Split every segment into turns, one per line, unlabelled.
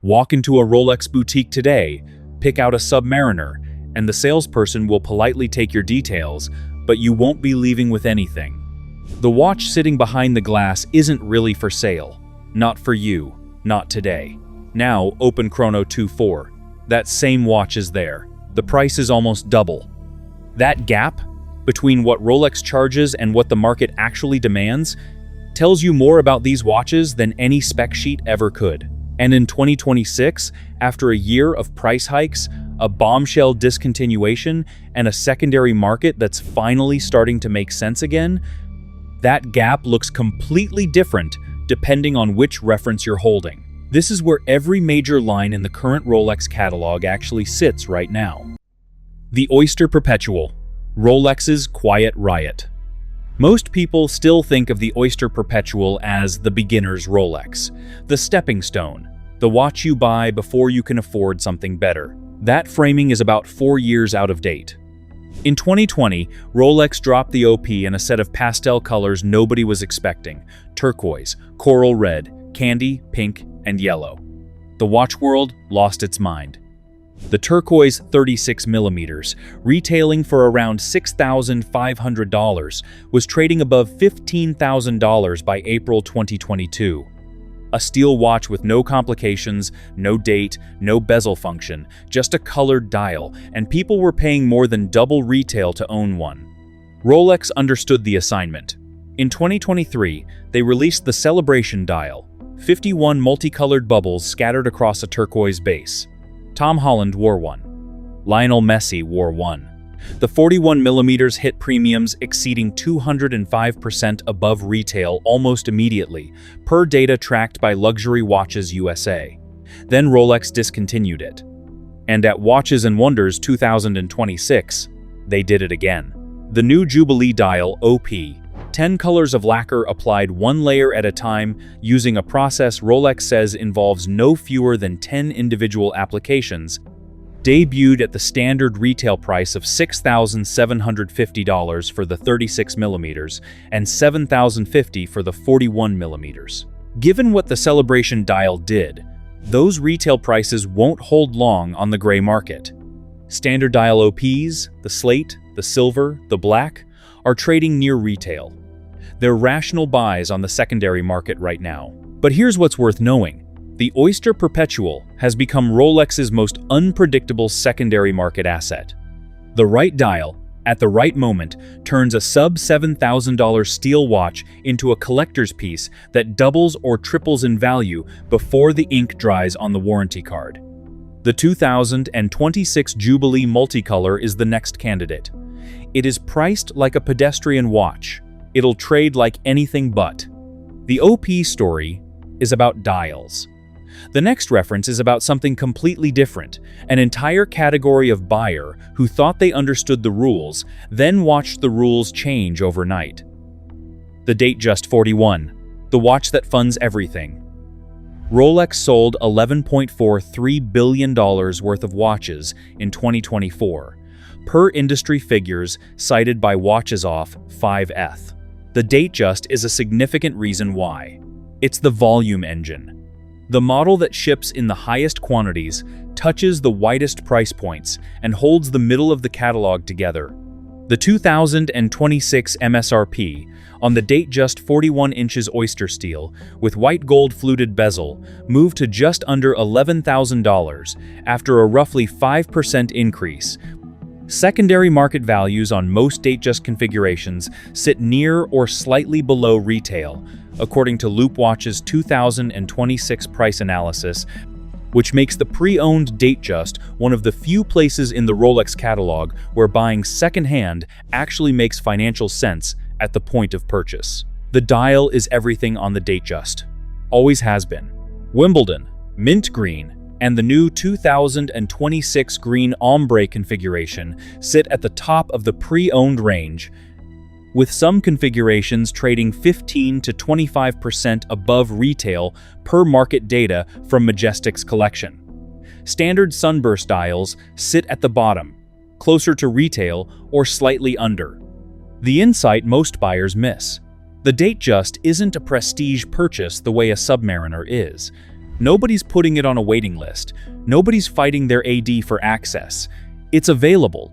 Walk into a Rolex boutique today, pick out a Submariner, and the salesperson will politely take your details, but you won't be leaving with anything. The watch sitting behind the glass isn't really for sale. Not for you, not today. Now, open Chrono 24. That same watch is there. The price is almost double. That gap between what Rolex charges and what the market actually demands tells you more about these watches than any spec sheet ever could. And in 2026, after a year of price hikes, a bombshell discontinuation, and a secondary market that's finally starting to make sense again, that gap looks completely different depending on which reference you're holding. This is where every major line in the current Rolex catalog actually sits right now. The Oyster Perpetual, Rolex's quiet riot. Most people still think of the Oyster Perpetual as the beginner's Rolex, the stepping stone, the watch you buy before you can afford something better. That framing is about 4 years out of date. In 2020, Rolex dropped the OP in a set of pastel colors nobody was expecting: turquoise, coral red, candy, pink, and yellow. The watch world lost its mind. The turquoise 36mm, retailing for around $6,500, was trading above $15,000 by April 2022. A steel watch with no complications, no date, no bezel function, just a colored dial, and people were paying more than double retail to own one. Rolex understood the assignment. In 2023, they released the Celebration dial, 51 multicolored bubbles scattered across a turquoise base. Tom Holland wore one. Lionel Messi wore one. The 41mm hit premiums exceeding 205% above retail almost immediately, per data tracked by Luxury Watches USA. Then Rolex discontinued it. And at Watches and Wonders 2026, they did it again. The new Jubilee dial OP, 10 colors of lacquer applied one layer at a time using a process Rolex says involves no fewer than 10 individual applications, debuted at the standard retail price of $6,750 for the 36mm and $7,050 for the 41mm. Given what the Celebration dial did, those retail prices won't hold long on the gray market. Standard dial OPs, the slate, the silver, the black, are trading near retail. They're rational buys on the secondary market right now. But here's what's worth knowing. The Oyster Perpetual has become Rolex's most unpredictable secondary market asset. The right dial, at the right moment, turns a sub-$7,000 steel watch into a collector's piece that doubles or triples in value before the ink dries on the warranty card. The 2026 Jubilee Multicolor is the next candidate. It is priced like a pedestrian watch. It'll trade like anything but. The OP story is about dials. The next reference is about something completely different, an entire category of buyer who thought they understood the rules, then watched the rules change overnight. The Datejust 41, the watch that funds everything. Rolex sold $11.43 billion worth of watches in 2024, per industry figures cited by Watches Off 5th. The Datejust is a significant reason why. It's the volume engine. The model that ships in the highest quantities, touches the widest price points, and holds the middle of the catalog together. The 2026 MSRP on the Datejust 41 inches oyster steel with white gold fluted bezel moved to just under $11,000 after a roughly 5% increase. Secondary market values on most Datejust configurations sit near or slightly below retail, according to Loop Watch's 2026 price analysis, which makes the pre-owned Datejust one of the few places in the Rolex catalog where buying secondhand actually makes financial sense at the point of purchase. The dial is everything on the Datejust. Always has been. Wimbledon, mint green, and the new 2026 green ombre configuration sit at the top of the pre-owned range, with some configurations trading 15 to 25% above retail per market data from Majestic's collection. Standard sunburst dials sit at the bottom, closer to retail or slightly under. The insight most buyers miss. The Datejust isn't a prestige purchase the way a Submariner is. Nobody's putting it on a waiting list. Nobody's fighting their AD for access. It's available.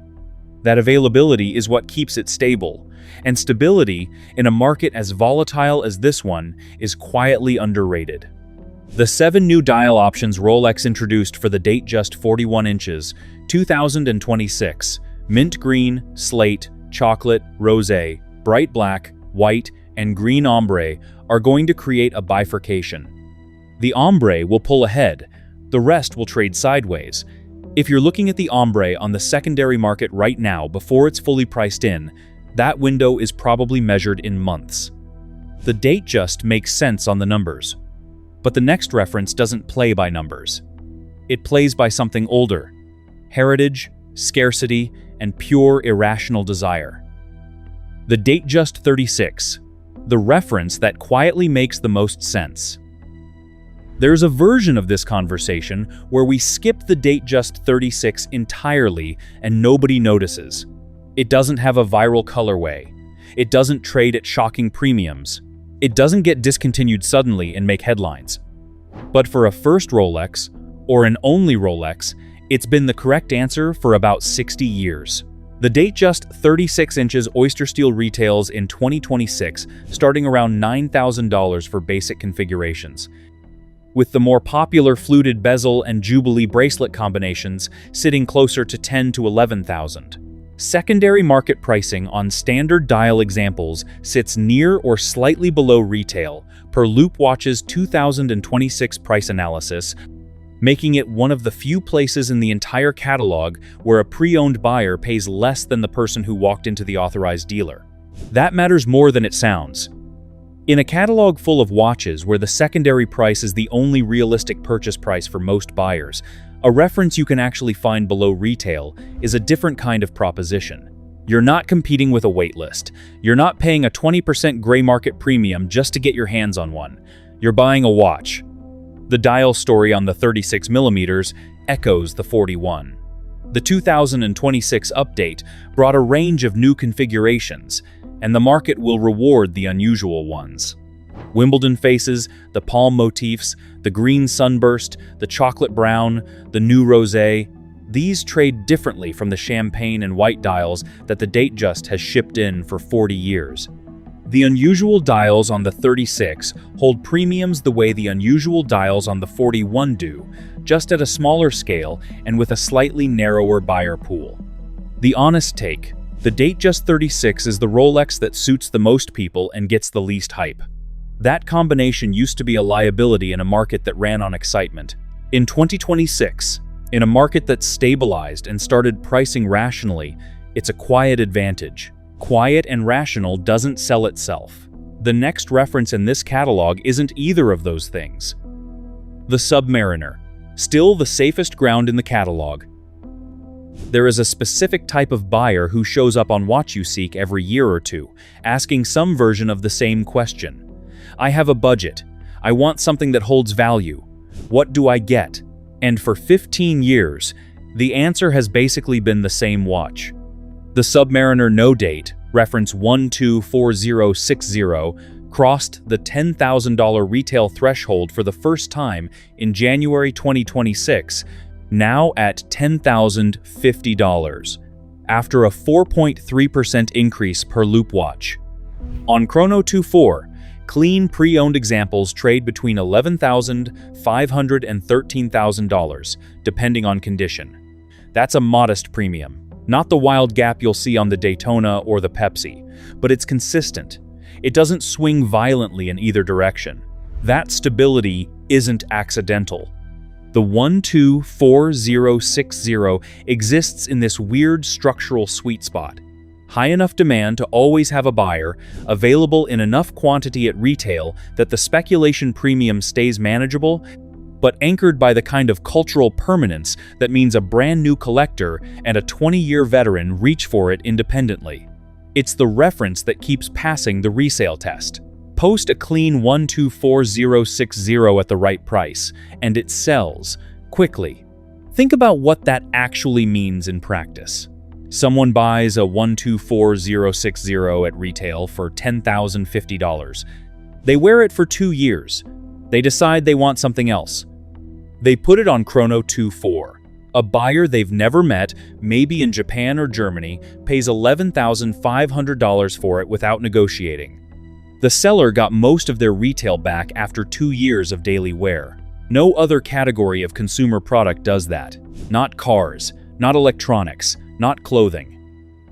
That availability is what keeps it stable. And stability, in a market as volatile as this one, is quietly underrated. The 7 new dial options Rolex introduced for the date just 41 inches, 2026, mint green, slate, chocolate, rosé, bright black, white, and green ombre are going to create a bifurcation. The ombre will pull ahead, the rest will trade sideways. If you're looking at the ombre on the secondary market right now before it's fully priced in, that window is probably measured in months. The date just makes sense on the numbers. But the next reference doesn't play by numbers. It plays by something older: heritage, scarcity, and pure irrational desire. The date just 36, the reference that quietly makes the most sense. There's a version of this conversation where we skip the date just 36 entirely and nobody notices. It doesn't have a viral colorway. It doesn't trade at shocking premiums. It doesn't get discontinued suddenly and make headlines. But for a first Rolex, or an only Rolex, it's been the correct answer for about 60 years. The date just 36 inches oyster steel retails in 2026, starting around $9,000 for basic configurations, with the more popular fluted bezel and Jubilee bracelet combinations sitting closer to $10,000 to $11,000. Secondary market pricing on standard dial examples sits near or slightly below retail, per Loop Watch's 2026 price analysis, making it one of the few places in the entire catalog where a pre-owned buyer pays less than the person who walked into the authorized dealer. That matters more than it sounds. In a catalog full of watches where the secondary price is the only realistic purchase price for most buyers, a reference you can actually find below retail is a different kind of proposition. You're not competing with a waitlist. You're not paying a 20% gray market premium just to get your hands on one. You're buying a watch. The dial story on the 36mm echoes the 41. The 2026 update brought a range of new configurations, and the market will reward the unusual ones. Wimbledon faces, the palm motifs, the green sunburst, the chocolate brown, the new rosé, these trade differently from the champagne and white dials that the date just has shipped in for 40 years. The unusual dials on the 36 hold premiums the way the unusual dials on the 41 do, just at a smaller scale and with a slightly narrower buyer pool. The honest take: the date just 36 is the Rolex that suits the most people and gets the least hype. That combination used to be a liability in a market that ran on excitement. In 2026, in a market that's stabilized and started pricing rationally, it's a quiet advantage. Quiet and rational doesn't sell itself. The next reference in this catalog isn't either of those things. The Submariner, still the safest ground in the catalog. There is a specific type of buyer who shows up on Watch You Seek every year or two, asking some version of the same question. I have a budget. I want something that holds value. What do I get? And for 15 years, the answer has basically been the same watch. The Submariner no date, reference 124060, crossed the $10,000 retail threshold for the first time in January 2026, now at $10,050, after a 4.3% increase per Loop Watch. On Chrono24, clean pre-owned examples trade between $11,500 and $13,000, depending on condition. That's a modest premium. Not the wild gap you'll see on the Daytona or the Pepsi, but it's consistent. It doesn't swing violently in either direction. That stability isn't accidental. The 124060 exists in this weird structural sweet spot. High enough demand to always have a buyer, available in enough quantity at retail that the speculation premium stays manageable, but anchored by the kind of cultural permanence that means a brand new collector and a 20-year veteran reach for it independently. It's the reference that keeps passing the resale test. Post a clean 124060 at the right price, and it sells quickly. Think about what that actually means in practice. Someone buys a 124060 at retail for $10,050. They wear it for 2 years. They decide they want something else. They put it on Chrono 24. A buyer they've never met, maybe in Japan or Germany, pays $11,500 for it without negotiating. The seller got most of their retail back after 2 years of daily wear. No other category of consumer product does that. Not cars, not electronics, not clothing.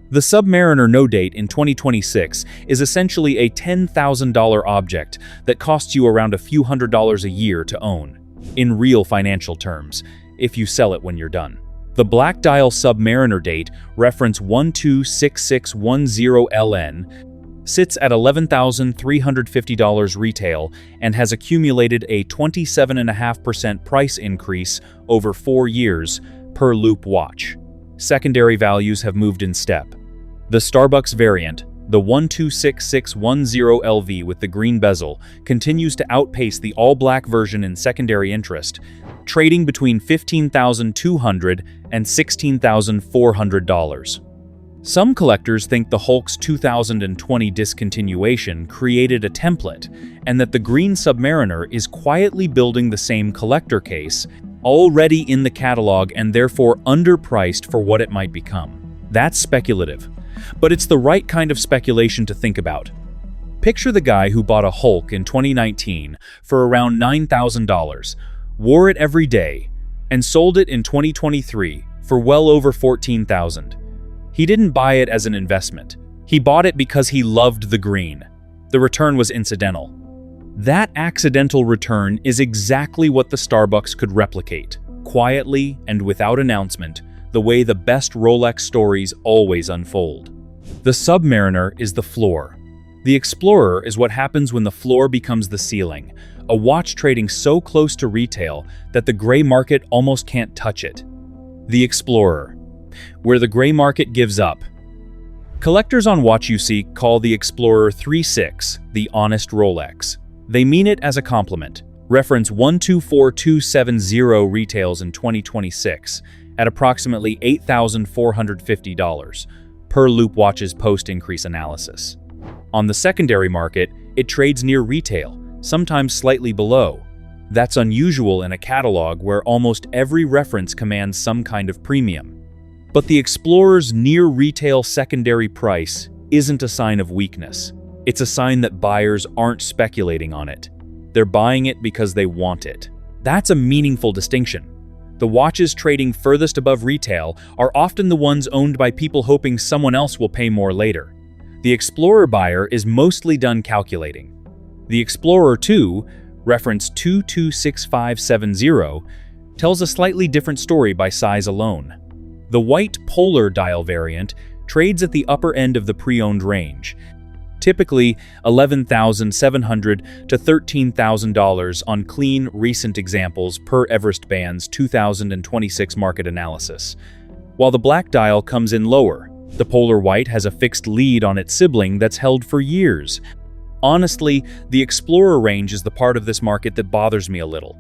The Submariner no date in 2026 is essentially a $10,000 object that costs you around a few $100s a year to own, in real financial terms, if you sell it when you're done. The black dial Submariner date, reference 126610LN, sits at $11,350 retail and has accumulated a 27.5% price increase over 4 years per loop watch. Secondary values have moved in step. The Starbucks variant, the 126610LV with the green bezel, continues to outpace the all-black version in secondary interest, trading between $15,200 and $16,400. Some collectors think the Hulk's 2020 discontinuation created a template, and that the green Submariner is quietly building the same collector case, already in the catalog and therefore underpriced for what it might become. That's speculative, but it's the right kind of speculation to think about. Picture the guy who bought a Hulk in 2019 for around $9,000, wore it every day, and sold it in 2023 for well over $14,000. He didn't buy it as an investment. He bought it because he loved the green. The return was incidental. That accidental return is exactly what the Starbucks could replicate, quietly and without announcement, the way the best Rolex stories always unfold. The Submariner is the floor. The Explorer is what happens when the floor becomes the ceiling, a watch trading so close to retail that the gray market almost can't touch it. The Explorer, where the gray market gives up. Collectors on WatchUSeek call the Explorer 3.6 the honest Rolex. They mean it as a compliment. Reference 124270 retails in 2026 at approximately $8,450 per loop watch's post-increase analysis. On the secondary market, it trades near retail, sometimes slightly below. That's unusual in a catalog where almost every reference commands some kind of premium. But the Explorer's near-retail secondary price isn't a sign of weakness. It's a sign that buyers aren't speculating on it. They're buying it because they want it. That's a meaningful distinction. The watches trading furthest above retail are often the ones owned by people hoping someone else will pay more later. The Explorer buyer is mostly done calculating. The Explorer 2, reference 226570, tells a slightly different story by size alone. The white polar dial variant trades at the upper end of the pre-owned range, typically $11,700 to $13,000 on clean, recent examples per Everest Band's 2026 market analysis, while the black dial comes in lower. The polar white has a fixed lead on its sibling that's held for years. Honestly, the Explorer range is the part of this market that bothers me a little.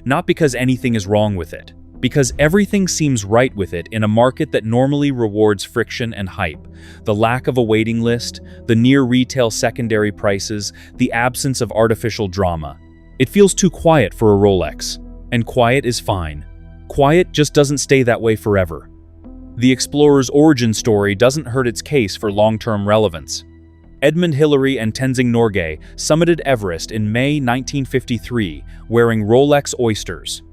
Not because anything is wrong with it, because everything seems right with it in a market that normally rewards friction and hype. The lack of a waiting list, the near-retail secondary prices, the absence of artificial drama. It feels too quiet for a Rolex, and quiet is fine. Quiet just doesn't stay that way forever. The Explorer's origin story doesn't hurt its case for long-term relevance. Edmund Hillary and Tenzing Norgay summited Everest in May 1953 wearing Rolex oysters.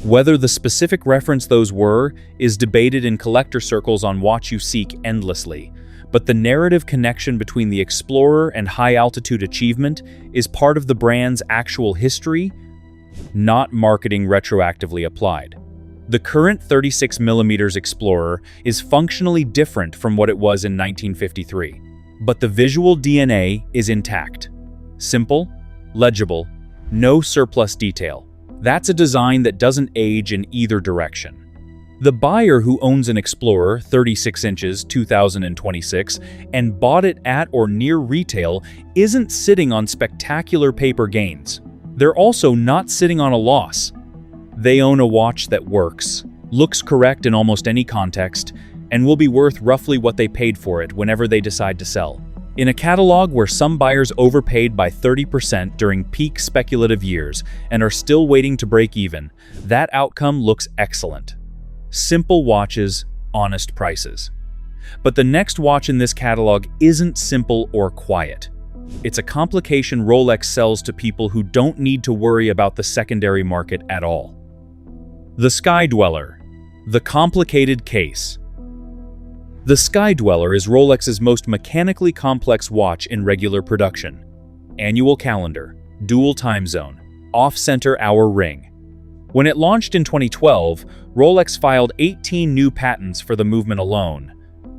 Whether the specific reference those were is debated in collector circles on WatchUSeek endlessly, but the narrative connection between the Explorer and high-altitude achievement is part of the brand's actual history, not marketing retroactively applied. The current 36mm Explorer is functionally different from what it was in 1953, but the visual DNA is intact. Simple, legible, no surplus detail. That's a design that doesn't age in either direction. The buyer who owns an Explorer 36 inches 2026 and bought it at or near retail isn't sitting on spectacular paper gains. They're also not sitting on a loss. They own a watch that works, looks correct in almost any context, and will be worth roughly what they paid for it whenever they decide to sell. In a catalog where some buyers overpaid by 30% during peak speculative years and are still waiting to break even, that outcome looks excellent. Simple watches, honest prices. But the next watch in this catalog isn't simple or quiet. It's a complication Rolex sells to people who don't need to worry about the secondary market at all. The Sky Dweller, the complicated case. The Sky Dweller is Rolex's most mechanically complex watch in regular production. Annual calendar, dual time zone, off-center hour ring. When it launched in 2012, Rolex filed 18 new patents for the movement alone.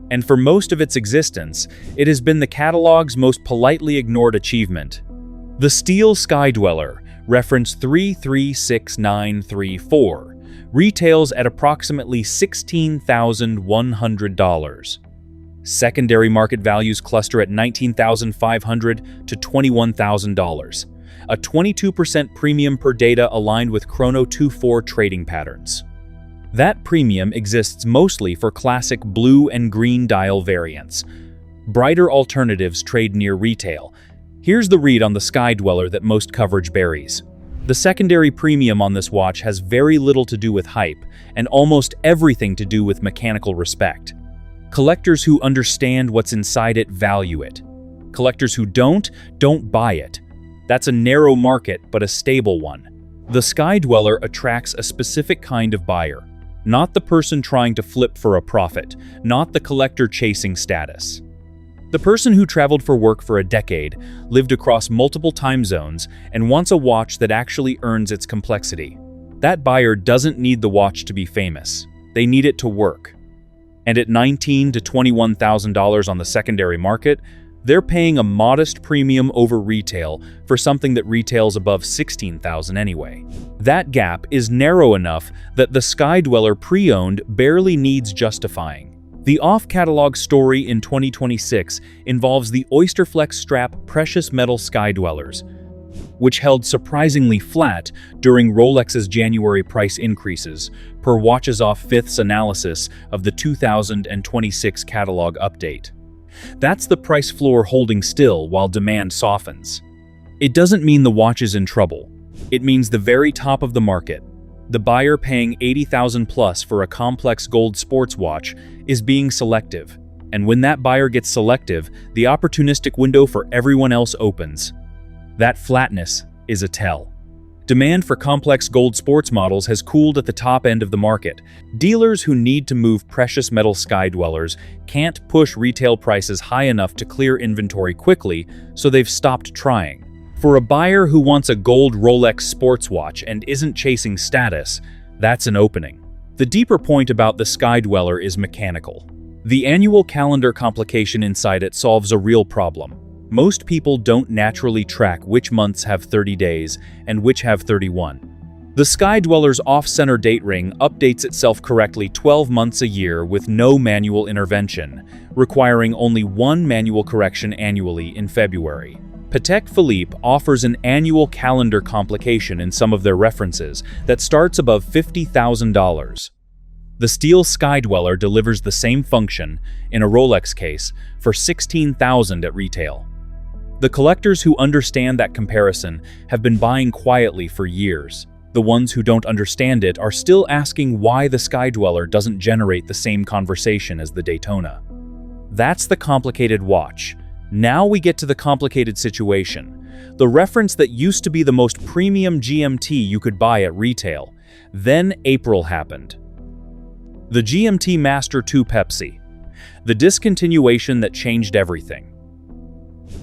And for most of its existence, it has been the catalog's most politely ignored achievement. The Steel Sky Dweller, reference 336934, retails at approximately $16,100. Secondary market values cluster at $19,500 to $21,000, a 22% premium per data aligned with Chrono 24 trading patterns. That premium exists mostly for classic blue and green dial variants. Brighter alternatives trade near retail. Here's the read on the Sky Dweller that most coverage buries. The secondary premium on this watch has very little to do with hype and almost everything to do with mechanical respect. Collectors who understand what's inside it value it. Collectors who don't buy it. That's a narrow market, but a stable one. The Sky Dweller attracts a specific kind of buyer. Not the person trying to flip for a profit, not the collector chasing status. The person who traveled for work for a decade, lived across multiple time zones, and wants a watch that actually earns its complexity. That buyer doesn't need the watch to be famous. They need it to work. And at $19,000 to $21,000 on the secondary market, they're paying a modest premium over retail for something that retails above $16,000 anyway. That gap is narrow enough that the Sky Dweller pre-owned barely needs justifying. The off-catalog story in 2026 involves the Oysterflex strap precious metal Sky Dwellers, which held surprisingly flat during Rolex's January price increases, per Watches Off Fifth's analysis of the 2026 catalog update. That's the price floor holding still while demand softens. It doesn't mean the watch is in trouble. It means the very top of the market, the buyer paying $80,000 plus for a complex gold sports watch, is being selective. And when that buyer gets selective, the opportunistic window for everyone else opens. That flatness is a tell. Demand for complex gold sports models has cooled at the top end of the market. Dealers who need to move precious metal Sky Dwellers can't push retail prices high enough to clear inventory quickly, so they've stopped trying. For a buyer who wants a gold Rolex sports watch and isn't chasing status, that's an opening. The deeper point about the Sky Dweller is mechanical. The annual calendar complication inside it solves a real problem. Most people don't naturally track which months have 30 days and which have 31. The Sky Dweller's off-center date ring updates itself correctly 12 months a year with no manual intervention, requiring only one manual correction annually in February. Patek Philippe offers an annual calendar complication in some of their references that starts above $50,000. The Steel Sky Dweller delivers the same function, in a Rolex case, for $16,000 at retail. The collectors who understand that comparison have been buying quietly for years. The ones who don't understand it are still asking why the Sky Dweller doesn't generate the same conversation as the Daytona. That's the complicated watch. Now we get to the complicated situation. The reference that used to be the most premium GMT you could buy at retail. Then April happened. The GMT Master 2 Pepsi. The discontinuation that changed everything.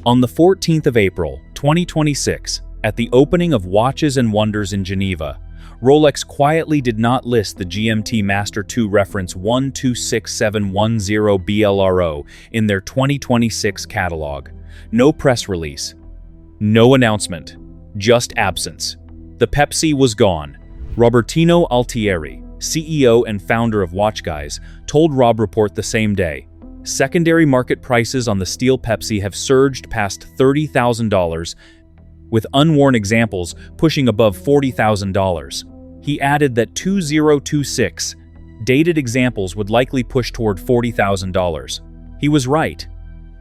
On the 14th of April, 2026, at the opening of Watches and Wonders in Geneva, Rolex quietly did not list the GMT Master 2 reference 126710 BLRO in their 2026 catalog. No press release. No announcement. Just absence. The Pepsi was gone. Robertino Altieri, CEO and founder of Watch Guys, told Robb Report the same day. Secondary market prices on the Steel Pepsi have surged past $30,000, with unworn examples pushing above $40,000. He added that 2026 dated examples would likely push toward $40,000. He was right.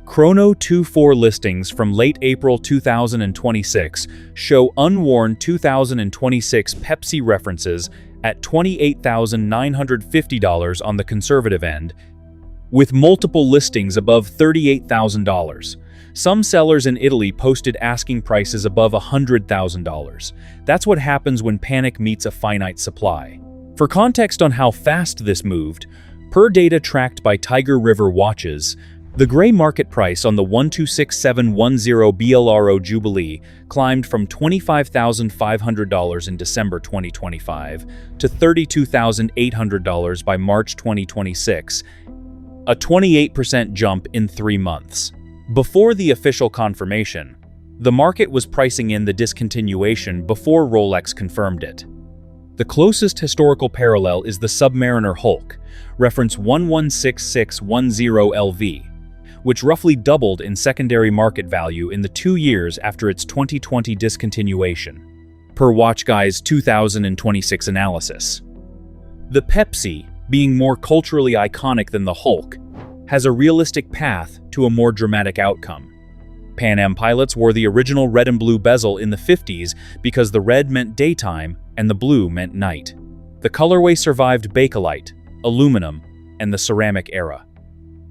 Chrono 24 listings from late April 2026 show unworn 2026 Pepsi references at $28,950 on the conservative end, with multiple listings above $38,000. Some sellers in Italy posted asking prices above $100,000. That's what happens when panic meets a finite supply. For context on how fast this moved, per data tracked by Tiger River Watches, the gray market price on the 126710 BLRO Jubilee climbed from $25,500 in December 2025 to $32,800 by March 2026, a 28% jump in 3 months. Before the official confirmation, the market was pricing in the discontinuation before Rolex confirmed it. The closest historical parallel is the Submariner Hulk, reference 116610 LV, which roughly doubled in secondary market value in the 2 years after its 2020 discontinuation, per WatchGuy's 2026 analysis. The Pepsi, being more culturally iconic than the Hulk, has a realistic path to a more dramatic outcome. Pan Am pilots wore the original red and blue bezel in the 50s because the red meant daytime and the blue meant night. The colorway survived Bakelite, aluminum, and the ceramic era.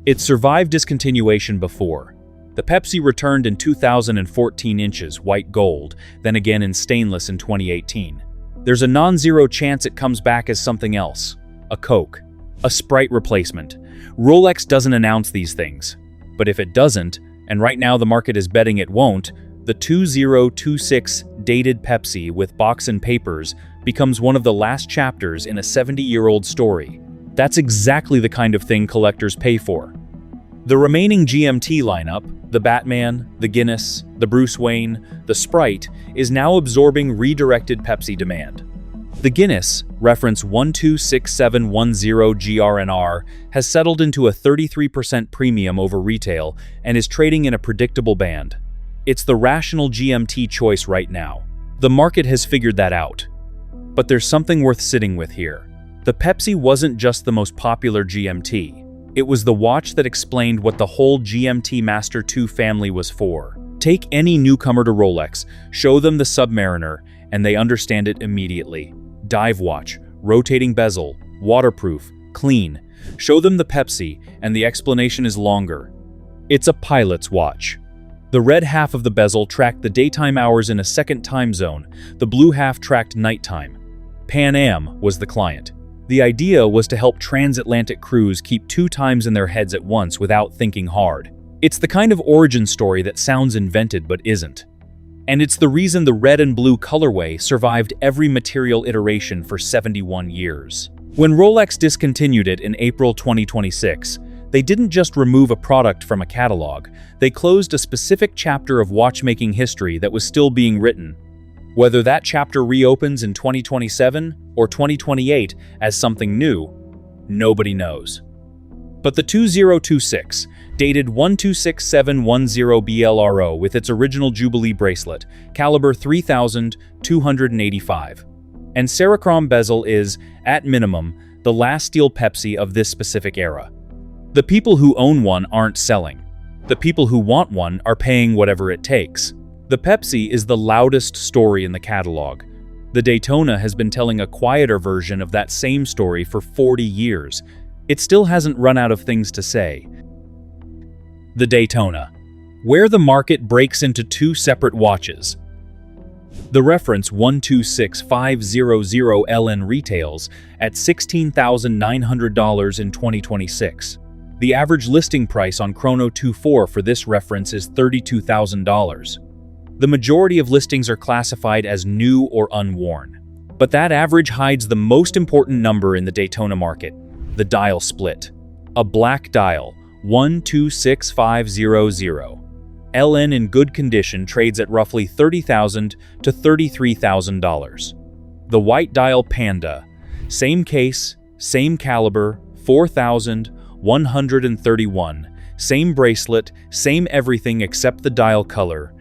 It survived discontinuation before. The Pepsi returned in 2014 inches white gold, then again in stainless in 2018. There's a non-zero chance it comes back as something else. A Coke. A Sprite replacement. Rolex doesn't announce these things. But if it doesn't, and right now the market is betting it won't, the 2026 dated Pepsi with box and papers becomes one of the last chapters in a 70-year-old story. That's exactly the kind of thing collectors pay for. The remaining GMT lineup, the Batman, the Guinness, the Bruce Wayne, the Sprite, is now absorbing redirected Pepsi demand. The Guinness, reference 126710 GRNR, has settled into a 33% premium over retail and is trading in a predictable band. It's the rational GMT choice right now. The market has figured that out. But there's something worth sitting with here. The Pepsi wasn't just the most popular GMT. It was the watch that explained what the whole GMT Master 2 family was for. Take any newcomer to Rolex, show them the Submariner, and they understand it immediately. Dive watch, rotating bezel, waterproof, clean. Show them the Pepsi, and the explanation is longer. It's a pilot's watch. The red half of the bezel tracked the daytime hours in a second time zone. The blue half tracked nighttime. Pan Am was the client. The idea was to help transatlantic crews keep 2 times in their heads at once without thinking hard. It's the kind of origin story that sounds invented but isn't. And it's the reason the red and blue colorway survived every material iteration for 71 years. When Rolex discontinued it in April 2026, they didn't just remove a product from a catalog, they closed a specific chapter of watchmaking history that was still being written. Whether that chapter reopens in 2027 or 2028 as something new, nobody knows. But the 2026, dated 126710 BLRO with its original Jubilee bracelet, caliber 3285, and Serichrome bezel is, at minimum, the last steel Pepsi of this specific era. The people who own one aren't selling. The people who want one are paying whatever it takes. The Pepsi is the loudest story in the catalog. The Daytona has been telling a quieter version of that same story for 40 years. It still hasn't run out of things to say. The Daytona, where the market breaks into 2 separate watches. The reference 126500 LN retails at $16,900 in 2026. The average listing price on Chrono 24 for this reference is $32,000. The majority of listings are classified as new or unworn. But that average hides the most important number in the Daytona market, the dial split. A black dial, 126500. LN in good condition trades at roughly $30,000 to $33,000. The white dial Panda, same case, same caliber, 4,131, same bracelet, same everything except the dial color,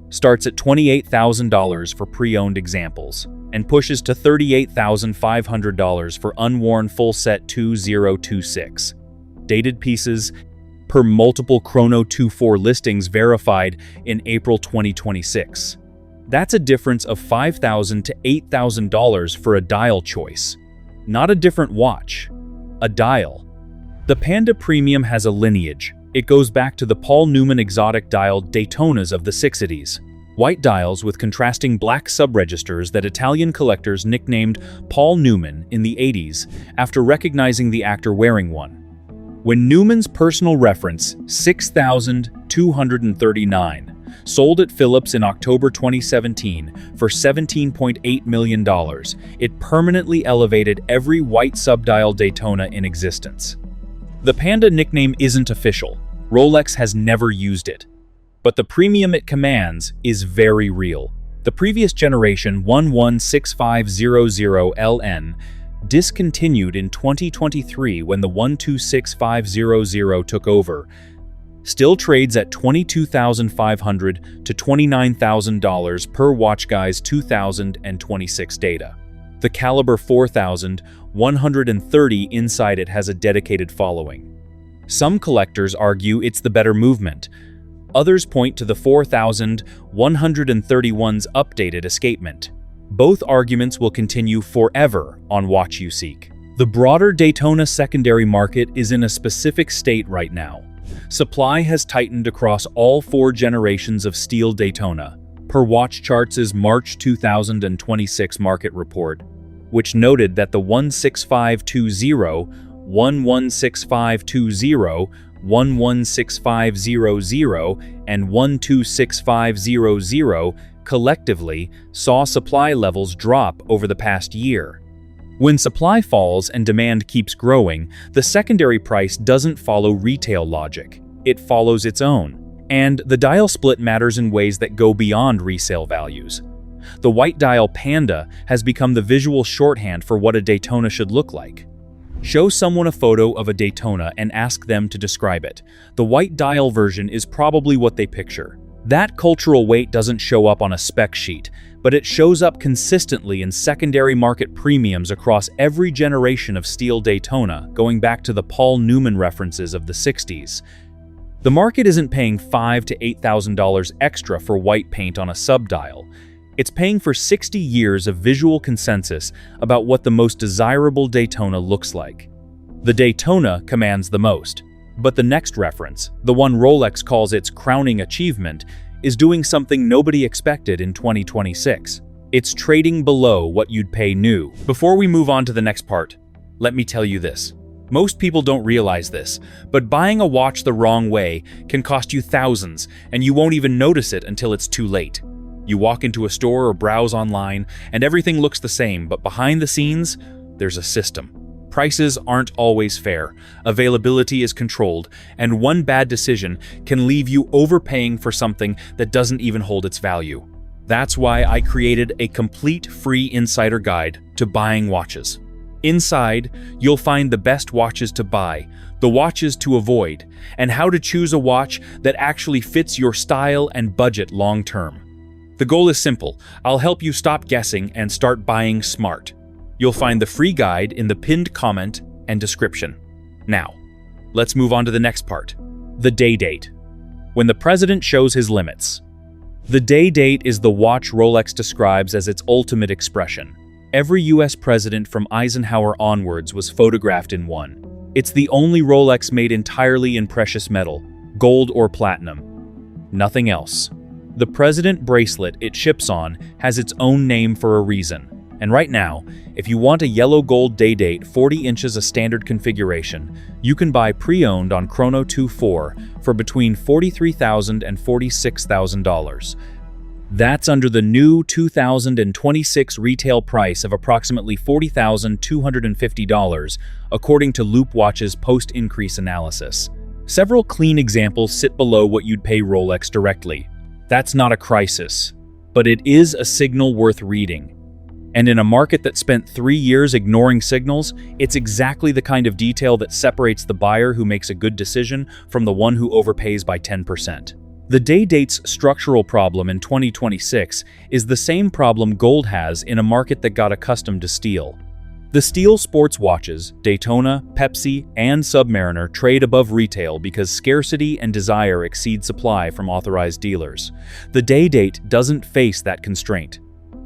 starts at $28,000 for pre-owned examples, and pushes to $38,500 for unworn full set 2026. Dated pieces, per multiple Chrono 24 listings verified in April 2026. That's a difference of $5,000 to $8,000 for a dial choice. Not a different watch, a dial. The Panda Premium has a lineage. It goes back to the Paul Newman exotic dial Daytonas of the 60s. White dials with contrasting black subregisters that Italian collectors nicknamed Paul Newman in the 80s after recognizing the actor wearing one. When Newman's personal reference, 6,239, sold at Phillips in October 2017 for $17.8 million, it permanently elevated every white subdial Daytona in existence. The Panda nickname isn't official. Rolex has never used it. But the premium it commands is very real. The previous generation 116500LN discontinued in 2023 when the 126500 took over. Still trades at $22,500 to $29,000 per WatchGuy's 2026 data. The caliber 4130 inside it has a dedicated following. Some collectors argue it's the better movement. Others point to the 4131's updated escapement. Both arguments will continue forever on Watch You Seek. The broader Daytona secondary market is in a specific state right now. Supply has tightened across all 4 generations of steel Daytona, per Watch Charts' March 2026 market report, which noted that the 16520, 116520, 116500, and 126500 collectively saw supply levels drop over the past year. When supply falls and demand keeps growing, the secondary price doesn't follow retail logic. It follows its own. And the dial split matters in ways that go beyond resale values. The white dial Panda has become the visual shorthand for what a Daytona should look like. Show someone a photo of a Daytona and ask them to describe it. The white dial version is probably what they picture. That cultural weight doesn't show up on a spec sheet, but it shows up consistently in secondary market premiums across every generation of steel Daytona, going back to the Paul Newman references of the 60s. The market isn't paying $5,000 to $8,000 extra for white paint on a subdial. It's paying for 60 years of visual consensus about what the most desirable Daytona looks like. The Daytona commands the most, but the next reference, the one Rolex calls its crowning achievement, is doing something nobody expected in 2026. It's trading below what you'd pay new. Before we move on to the next part, let me tell you this. Most people don't realize this, but buying a watch the wrong way can cost you thousands, and you won't even notice it until it's too late. You walk into a store or browse online, and everything looks the same, but behind the scenes, there's a system. Prices aren't always fair, availability is controlled, and one bad decision can leave you overpaying for something that doesn't even hold its value. That's why I created a complete free insider guide to buying watches. Inside, you'll find the best watches to buy, the watches to avoid, and how to choose a watch that actually fits your style and budget long-term. The goal is simple. I'll help you stop guessing and start buying smart. You'll find the free guide in the pinned comment and description. Now, let's move on to the next part. The day date. When the president shows his limits. The day date is the watch Rolex describes as its ultimate expression. Every US president from Eisenhower onwards was photographed in one. It's the only Rolex made entirely in precious metal, gold or platinum. Nothing else. The president bracelet it ships on has its own name for a reason. And right now, if you want a yellow gold day date 40 inches a standard configuration, you can buy pre-owned on Chrono 24 for between $43,000 and $46,000. That's under the new 2026 retail price of approximately $40,250, according to Loop Watch's post-increase analysis. Several clean examples sit below what you'd pay Rolex directly. That's not a crisis, but it is a signal worth reading. And in a market that spent 3 years ignoring signals, it's exactly the kind of detail that separates the buyer who makes a good decision from the one who overpays by 10%. The day date's structural problem in 2026 is the same problem gold has in a market that got accustomed to steel. The steel sports watches, Daytona, Pepsi, and Submariner trade above retail because scarcity and desire exceed supply from authorized dealers. The day date doesn't face that constraint.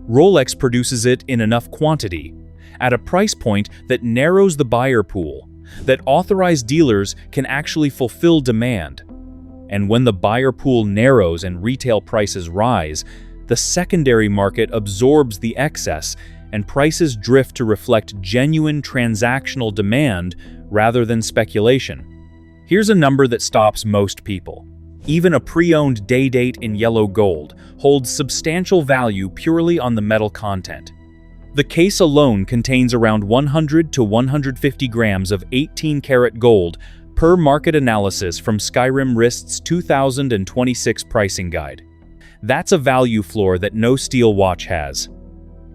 Rolex produces it in enough quantity, at a price point that narrows the buyer pool, that authorized dealers can actually fulfill demand. And when the buyer pool narrows and retail prices rise, the secondary market absorbs the excess and prices drift to reflect genuine transactional demand rather than speculation. Here's a number that stops most people. Even a pre-owned day date in yellow gold holds substantial value purely on the metal content. The case alone contains around 100 to 150 grams of 18-karat gold per market analysis from Skyrim Wrist's 2026 pricing guide. That's a value floor that no steel watch has.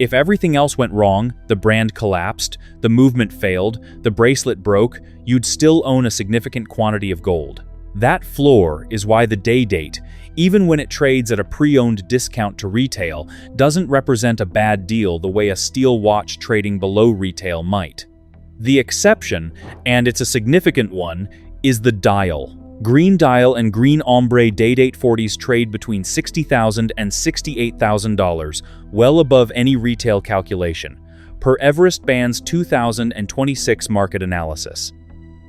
If everything else went wrong, the brand collapsed, the movement failed, the bracelet broke, you'd still own a significant quantity of gold. That floor is why the day date, even when it trades at a pre-owned discount to retail, doesn't represent a bad deal the way a steel watch trading below retail might. The exception, and it's a significant one, is the dial. Green dial and green ombre day-date 40s trade between $60,000 and $68,000, well above any retail calculation, per Everest Band's 2026 market analysis.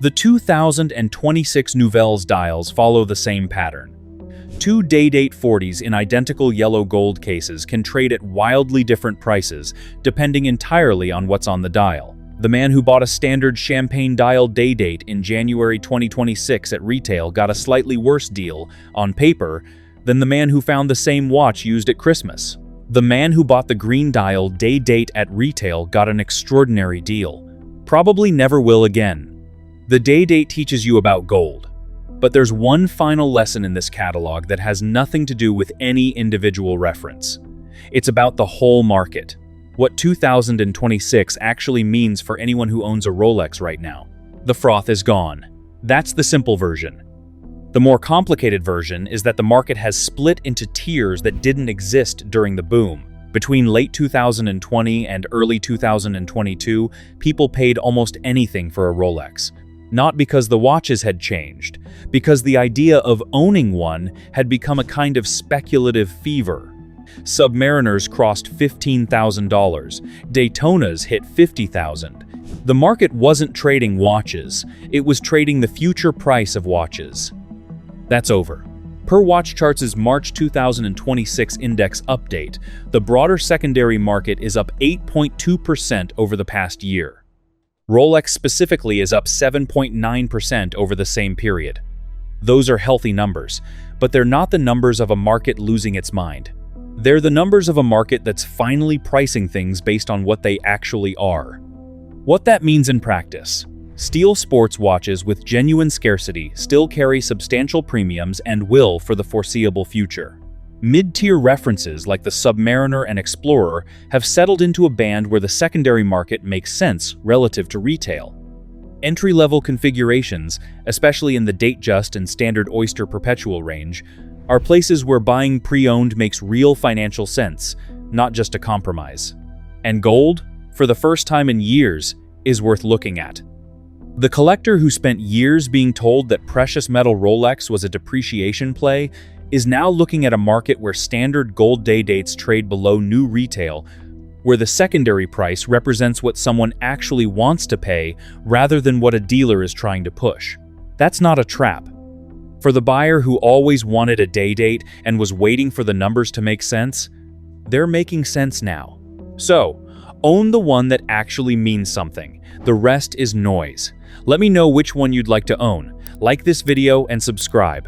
The 2026 Nouvelles dials follow the same pattern. Two day-date 40s in identical yellow gold cases can trade at wildly different prices, depending entirely on what's on the dial. The man who bought a standard champagne dial day date in January 2026 at retail got a slightly worse deal, on paper, than the man who found the same watch used at Christmas. The man who bought the green dial day date at retail got an extraordinary deal. Probably never will again. The day date teaches you about gold. But there's one final lesson in this catalog that has nothing to do with any individual reference. It's about the whole market. What 2026 actually means for anyone who owns a Rolex right now. The froth is gone. That's the simple version. The more complicated version is that the market has split into tiers that didn't exist during the boom. Between late 2020 and early 2022, people paid almost anything for a Rolex. Not because the watches had changed, because the idea of owning one had become a kind of speculative fever. Submariners crossed $15,000. Daytonas hit $50,000. The market wasn't trading watches, it was trading the future price of watches. That's over. Per Watch Charts' March 2026 index update, the broader secondary market is up 8.2% over the past year. Rolex specifically is up 7.9% over the same period. Those are healthy numbers, but they're not the numbers of a market losing its mind. They're the numbers of a market that's finally pricing things based on what they actually are. What that means in practice: steel sports watches with genuine scarcity still carry substantial premiums and will for the foreseeable future. Mid-tier references like the Submariner and Explorer have settled into a band where the secondary market makes sense relative to retail. Entry-level configurations, especially in the Datejust and Standard Oyster Perpetual range, are places where buying pre-owned makes real financial sense, not just a compromise. And gold, for the first time in years, is worth looking at. The collector who spent years being told that precious metal Rolex was a depreciation play is now looking at a market where standard gold day dates trade below new retail, where the secondary price represents what someone actually wants to pay rather than what a dealer is trying to push. That's not a trap. For the buyer who always wanted a day date and was waiting for the numbers to make sense, they're making sense now. So, own the one that actually means something. The rest is noise. Let me know which one you'd like to own. Like this video and subscribe.